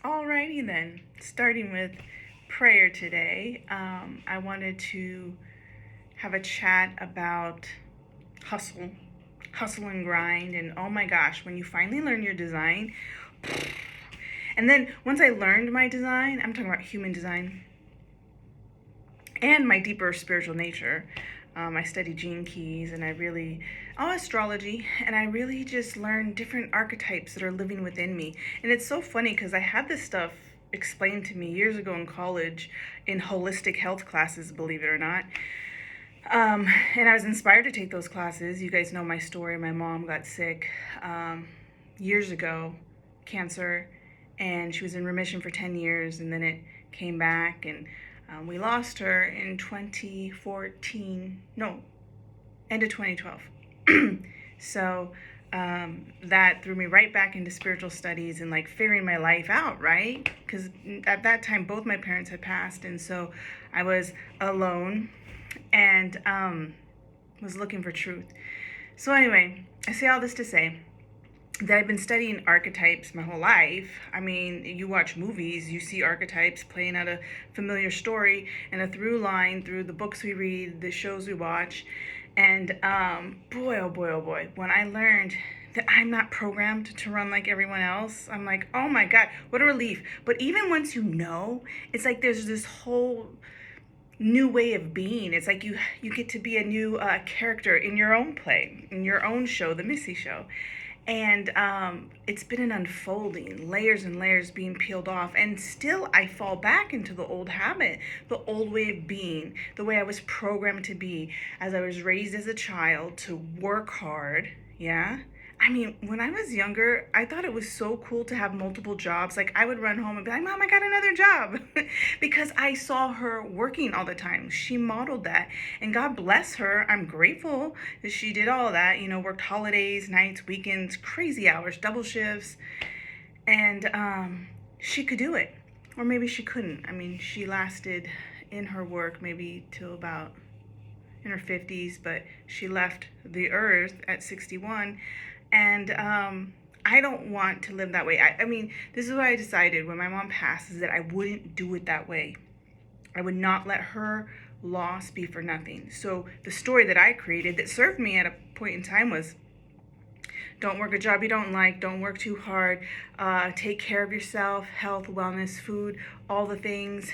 Alrighty then, starting with prayer today. I wanted to have a chat about hustle, hustle and grind, and oh my gosh, when you finally learn your design, and then once I learned my design, I'm talking about human design and my deeper spiritual nature. I studied gene keys and astrology, and I really just learned different archetypes that are living within me. And it's so funny because I had this stuff explained to me years ago in college in holistic health classes, believe it or not. And I was inspired to take those classes. You guys know my story. My mom got sick years ago, cancer, and she was in remission for 10 years, and then it came back, and we lost her in 2014, no, end of 2012. So that threw me right back into spiritual studies and like figuring my life out, right? Because at that time, both my parents had passed, and so I was alone and was looking for truth. So anyway, I say all this to say that I've been studying archetypes my whole life. I mean, you watch movies, you see archetypes playing out a familiar story and a through line through the books we read, the shows we watch. And boy, oh boy, oh boy, when I learned that I'm not programmed to run like everyone else, I'm like, oh my God, what a relief. But even once you know, it's like there's this whole new way of being. It's like you get to be a new character in your own play, in your own show, the Missy Show. And it's been an unfolding, layers and layers being peeled off. And still I fall back into the old habit, the old way of being, the way I was programmed to be as I was raised as a child, to work hard. Yeah. I mean, when I was younger, I thought it was so cool to have multiple jobs. Like I would run home and be like, Mom, I got another job because I saw her working all the time. She modeled that, and God bless her. I'm grateful that she did all that, worked holidays, nights, weekends, crazy hours, double shifts, and she could do it. Or maybe she couldn't. I mean, she lasted in her work maybe till about in her 50s, but she left the earth at 61. And I don't want to live that way. I mean, this is what I decided when my mom passed, is that I wouldn't do it that way. I would not let her loss be for nothing. So the story that I created that served me at a point in time was, don't work a job you don't like, don't work too hard, take care of yourself, health, wellness, food, all the things,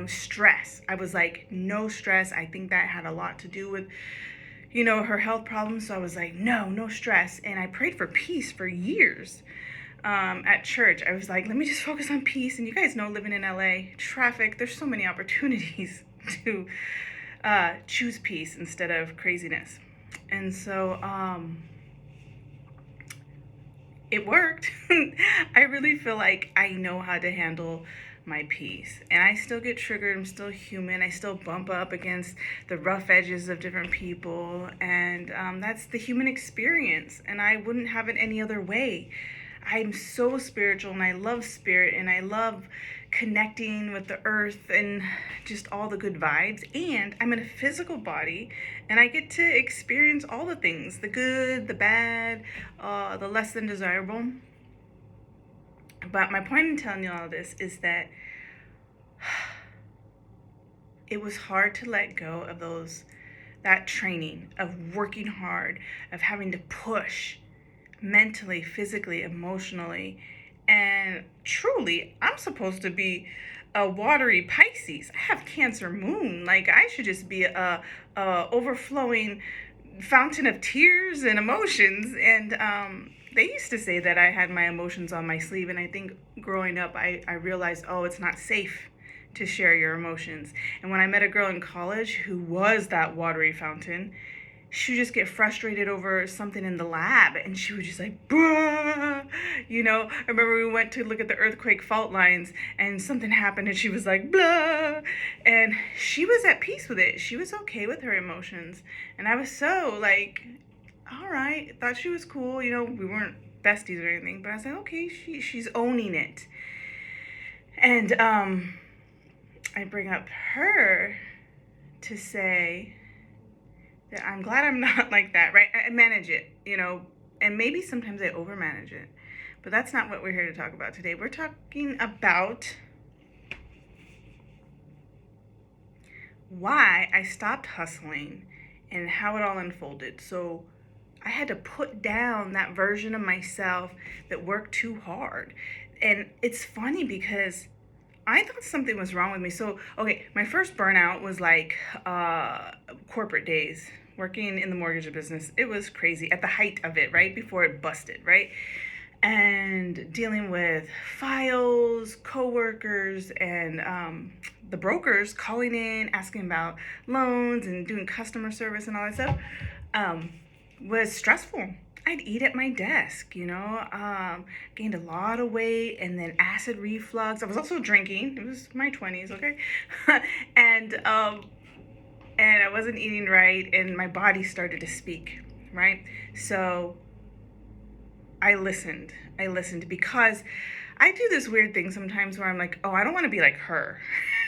stress. I was like, no stress. I think that had a lot to do with her health problems. So I was like, no stress. And I prayed for peace for years at church. I was like, let me just focus on peace. And you guys know, living in LA, traffic, there's so many opportunities to choose peace instead of craziness. And so it worked. I really feel like I know how to handle my peace, and I still get triggered. I'm still human. I still bump up against the rough edges of different people, and that's the human experience, and I wouldn't have it any other way. I'm so spiritual, and I love spirit, and I love connecting with the earth and just all the good vibes. And I'm in a physical body, and I get to experience all the things, the good, the bad, the less than desirable. But my point in telling you all this is that it was hard to let go of that training of working hard, of having to push mentally, physically, emotionally. And truly, I'm supposed to be a watery Pisces. I have Cancer moon. Like, I should just be a overflowing fountain of tears and emotions. And they used to say that I had my emotions on my sleeve, and I think growing up I realized, oh, it's not safe to share your emotions. And when I met a girl in college who was that watery fountain, she would just get frustrated over something in the lab, and she would just like, bruh. I remember we went to look at the earthquake fault lines, and something happened, and she was like, blah. And she was at peace with it. She was okay with her emotions. And I was so like, all right, thought she was cool. We weren't besties or anything, but I was like, okay, she's owning it. And I bring up her to say that I'm glad I'm not like that, right? I manage it, and maybe sometimes I overmanage it. But that's not what we're here to talk about today. We're talking about why I stopped hustling and how it all unfolded. So I had to put down that version of myself that worked too hard. And it's funny because I thought something was wrong with me. So, okay, my first burnout was like corporate days, working in the mortgage business. It was crazy at the height of it, right? Before it busted, right? And dealing with files, coworkers, and the brokers calling in, asking about loans and doing customer service and all that stuff was stressful. I'd eat at my desk, gained a lot of weight, and then acid reflux. I was also drinking. It was my 20s, okay? and I wasn't eating right, and my body started to speak, right? So I listened because I do this weird thing sometimes where I'm like, oh, I don't want to be like her.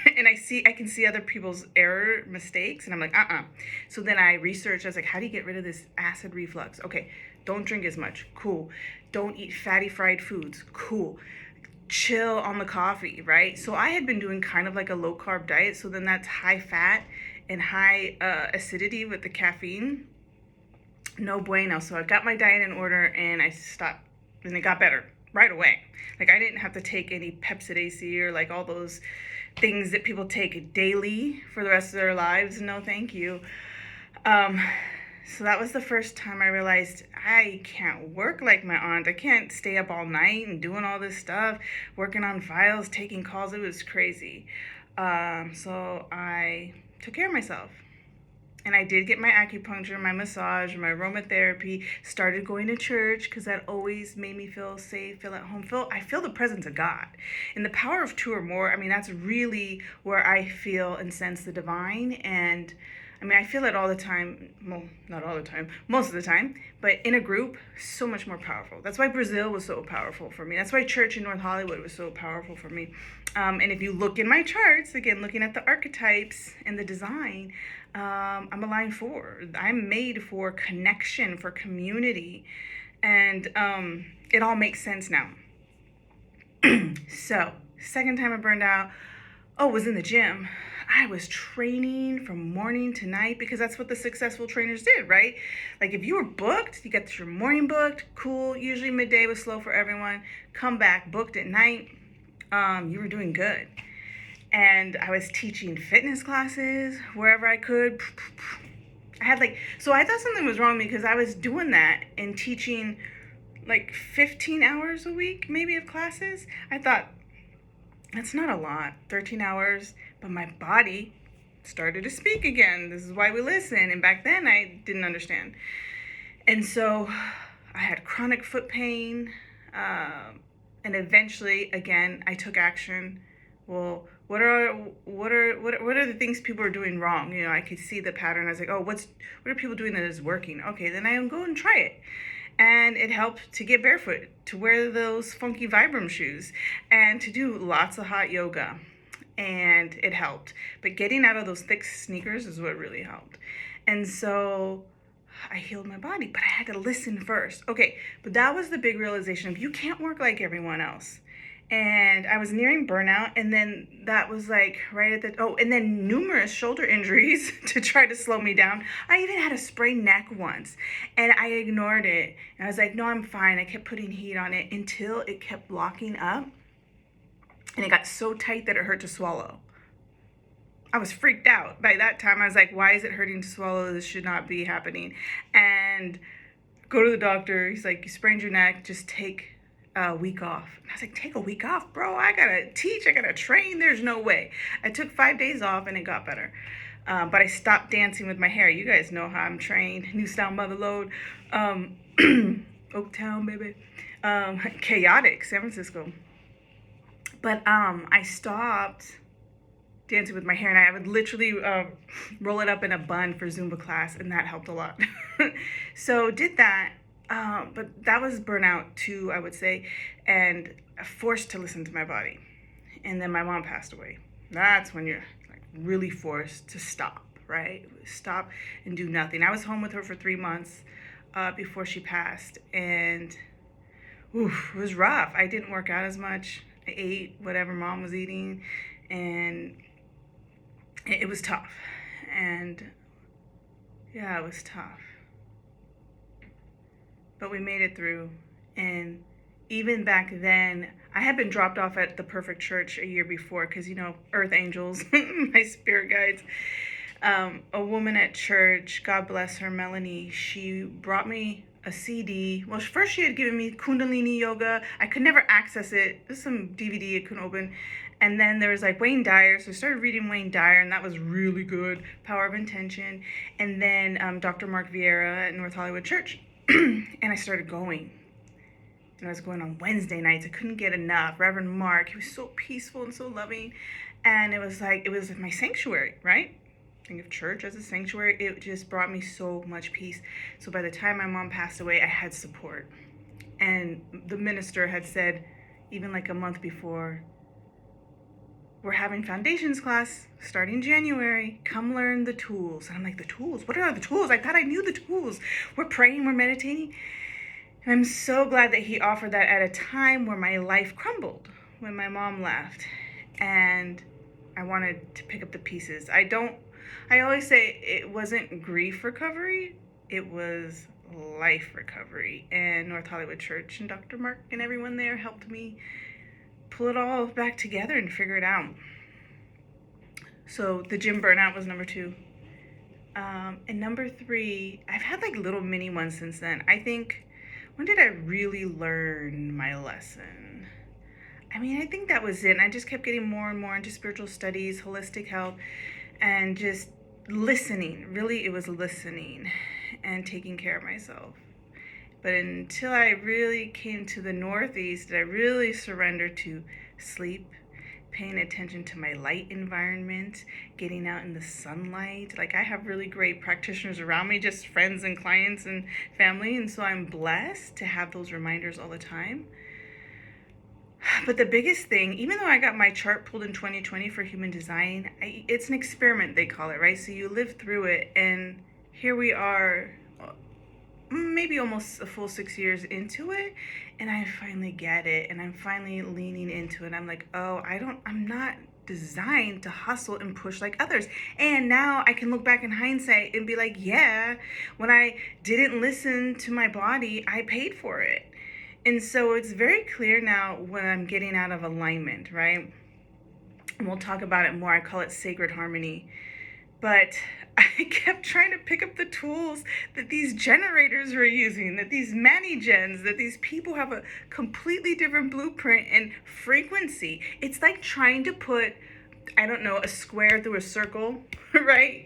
And I can see other people's error mistakes, and I'm like, So then I researched. I was like, how do you get rid of this acid reflux? Okay, don't drink as much. Cool. Don't eat fatty fried foods. Cool. Chill on the coffee, right? So I had been doing kind of like a low carb diet. So then that's high fat and high acidity with the caffeine. No bueno. So I got my diet in order and I stopped, and it got better right away. Like I didn't have to take any Pepsid AC or like all those things that people take daily for the rest of their lives. No, thank you. So that was the first time I realized I can't work like my aunt. I can't stay up all night and doing all this stuff, working on files, taking calls. It was crazy. So I took care of myself. And I did get my acupuncture, my massage, my aromatherapy, started going to church because that always made me feel safe, feel at home. I feel the presence of God. And the power of two or more, that's really where I feel and sense the divine. And I feel it all the time. Well, not all the time, most of the time. But in a group, so much more powerful. That's why Brazil was so powerful for me. That's why church in North Hollywood was so powerful for me. And if you look in my charts, again, looking at the archetypes and the design, I'm a line 4. I'm made for connection, for community. And it all makes sense now. So, second time I burned out, was in the gym. I was training from morning to night because that's what the successful trainers did, right? Like if you were booked, you got your morning booked, cool. Usually midday was slow for everyone. Come back, booked at night, you were doing good. And I was teaching fitness classes wherever I could. I thought something was wrong with me because I was doing that and teaching like 15 hours a week, maybe, of classes. I thought, that's not a lot, 13 hours, but my body started to speak again. This is why we listen. And back then I didn't understand. And so I had chronic foot pain. And eventually, again, I took action. Well, what are the things people are doing wrong? I could see the pattern. I was like, oh, what are people doing that is working? Okay, then I go and try it. And it helped to get barefoot, to wear those funky Vibram shoes, and to do lots of hot yoga. And it helped. But getting out of those thick sneakers is what really helped. And so I healed my body, but I had to listen first. Okay, but that was the big realization of you can't work like everyone else. And I was nearing burnout, and then that was like right at and then numerous shoulder injuries to try to slow me down. I even had a sprained neck once, and I ignored it. And I was like, no, I'm fine. I kept putting heat on it until it kept locking up, and it got so tight that it hurt to swallow. I was freaked out. By that time, I was like, why is it hurting to swallow? This should not be happening. And go to the doctor. He's like, you sprained your neck. Just take a week off. And I was like, take a week off, bro? I gotta teach, I gotta train. There's no way. I took 5 days off and it got better. But I stopped dancing with my hair. You guys know how I'm trained. New style motherload. Oaktown, baby. Chaotic, San Francisco. But I stopped dancing with my hair, and I would literally roll it up in a bun for Zumba class, and that helped a lot. So did that. But that was burnout too, I would say, and forced to listen to my body. And then my mom passed away. That's when you're like really forced to stop, right? Stop and do nothing. I was home with her for 3 months before she passed, and oof, it was rough. I didn't work out as much. I ate whatever mom was eating, and it was tough. And yeah, it was tough. But we made it through. And even back then, I had been dropped off at the Perfect Church a year before because, Earth Angels, my spirit guides. A woman at church, God bless her, Melanie, she brought me a CD. Well, first she had given me Kundalini yoga. I could never access it. There's some DVD I couldn't open. And then there was like Wayne Dyer. So I started reading Wayne Dyer, and that was really good. Power of Intention. And then Dr. Mark Vieira at North Hollywood Church. And I started going. And I was going on Wednesday nights. I couldn't get enough. Reverend Mark, he was so peaceful and so loving. And it was my sanctuary, right? Think of church as a sanctuary. It just brought me so much peace. So by the time my mom passed away, I had support. And the minister had said, even like a month before, we're having foundations class starting January. Come learn the tools. And I'm like, the tools? What are the tools? I thought I knew the tools. We're praying, we're meditating. And I'm so glad that he offered that at a time where my life crumbled, when my mom left. And I wanted to pick up the pieces. I always say it wasn't grief recovery, it was life recovery. And North Hollywood Church and Dr. Mark and everyone there helped me pull it all back together and figure it out. So the gym burnout was number 2. And number 3, I've had like little mini ones since then. I think, when did I really learn my lesson? I think that was it. And I just kept getting more and more into spiritual studies, holistic health, and just listening. Really, it was listening and taking care of myself. But until I really came to the Northeast, I really surrendered to sleep, paying attention to my light environment, getting out in the sunlight. Like, I have really great practitioners around me, just friends and clients and family, and so I'm blessed to have those reminders all the time. But the biggest thing, even though I got my chart pulled in 2020 for human design, it's an experiment, they call it, right? So you live through it, and here we are, maybe almost a full 6 years into it, and I finally get it, and I'm finally leaning into it. I'm like, oh, I'm not designed to hustle and push like others. And now I can look back in hindsight and be like, yeah, when I didn't listen to my body, I paid for it. And so it's very clear now when I'm getting out of alignment, right? And we'll talk about it more. I call it sacred harmony. But I kept trying to pick up the tools that these generators were using, that these mani-gens, that these people have a completely different blueprint and frequency. It's like trying to put, a square through a circle, right?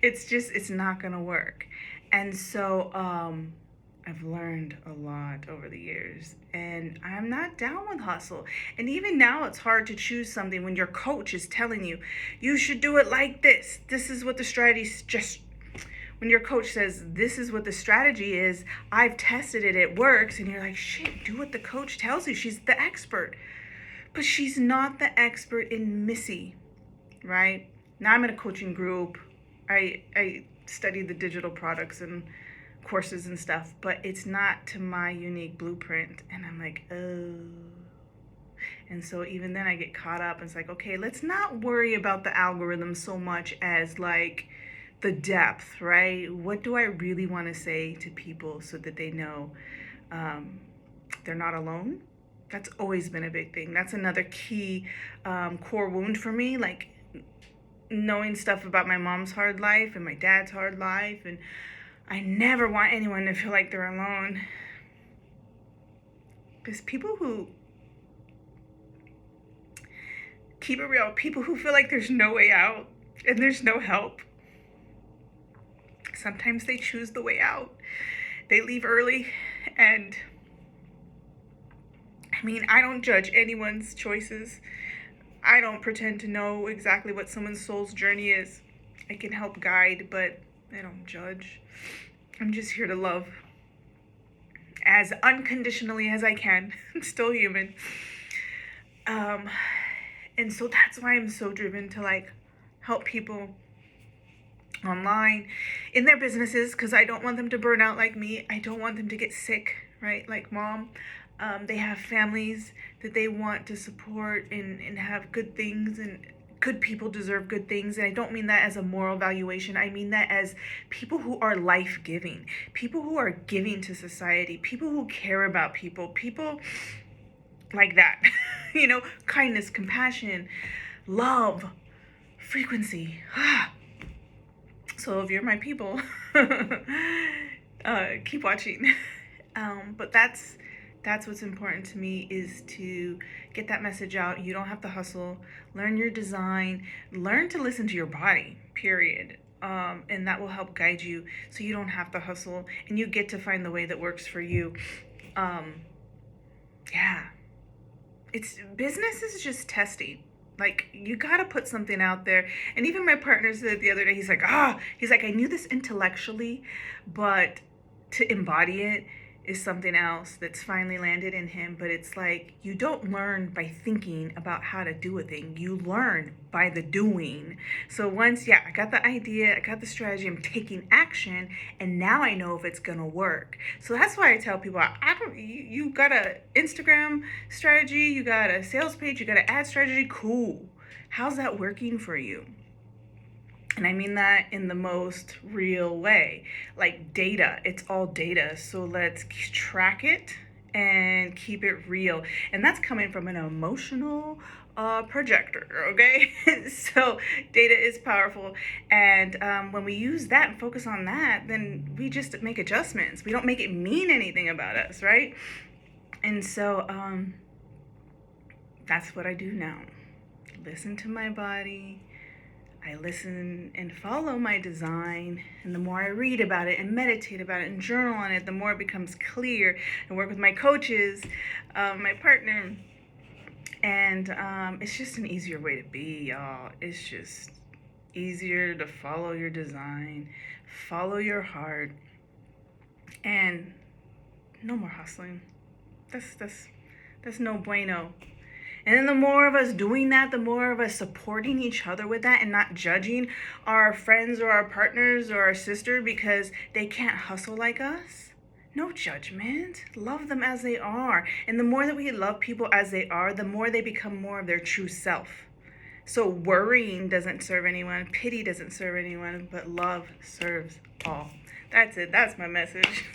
It's not going to work. And so I've learned a lot over the years, and I'm not down with hustle. And even now, it's hard to choose something when your coach is telling you, you should do it like this. This is what the strategy is. When your coach says, this is what the strategy is, I've tested it, it works. And you're like, shit, do what the coach tells you. She's the expert. But she's not the expert in Missy, right? Now I'm in a coaching group. I study the digital products and courses and stuff, but it's not to my unique blueprint. And I'm like, oh. And so even then I get caught up. And it's like, okay, let's not worry about the algorithm so much as like the depth, right? What do I really want to say to people so that they know they're not alone? That's always been a big thing. That's another key core wound for me, like knowing stuff about my mom's hard life and my dad's hard life, and I never want anyone to feel like they're alone. Because people who, keep it real, people who feel like there's no way out and there's no help, sometimes they choose the way out. They leave early, and I don't judge anyone's choices. I don't pretend to know exactly what someone's soul's journey is. I can help guide, but I don't judge. I'm just here to love as unconditionally as I can. I'm still human. And so that's why I'm so driven to like help people online in their businesses, because I don't want them to burn out like me. I don't want them to get sick, right? Like mom. They have families that they want to support and have good things, and good people deserve good things. And I don't mean that as a moral valuation. I mean that as people who are life-giving, people who are giving to society, people who care about people, people like that. Kindness, compassion, love, frequency. So if you're my people, keep watching. But that's what's important to me, is to get that message out. You don't have to hustle. Learn your design. Learn to listen to your body, period. And that will help guide you, so you don't have to hustle, and you get to find the way that works for you. Yeah. Business is just testing. Like, you gotta put something out there. And even my partner said the other day, he's like, I knew this intellectually, but to embody it is something else that's finally landed in him. But it's like, you don't learn by thinking about how to do a thing. You learn by the doing. So once, I got the idea, I got the strategy, I'm taking action, and now I know if it's gonna work. So that's why I tell people, you got a Instagram strategy, you got a sales page, you got an ad strategy, cool. How's that working for you? And I mean that in the most real way. Like data, it's all data. So let's track it and keep it real. And that's coming from an emotional projector, okay? So data is powerful. And when we use that and focus on that, then we just make adjustments. We don't make it mean anything about us, right? And so that's what I do now. Listen to my body. I listen and follow my design, and the more I read about it and meditate about it and journal on it, the more it becomes clear. And work with my coaches, my partner, and it's just an easier way to be, y'all. It's just easier to follow your design, follow your heart, and no more hustling. That's no bueno. And then the more of us doing that, the more of us supporting each other with that, and not judging our friends or our partners or our sister because they can't hustle like us. No judgment. Love them as they are. And the more that we love people as they are, the more they become more of their true self. So worrying doesn't serve anyone. Pity doesn't serve anyone. But love serves all. That's it. That's my message.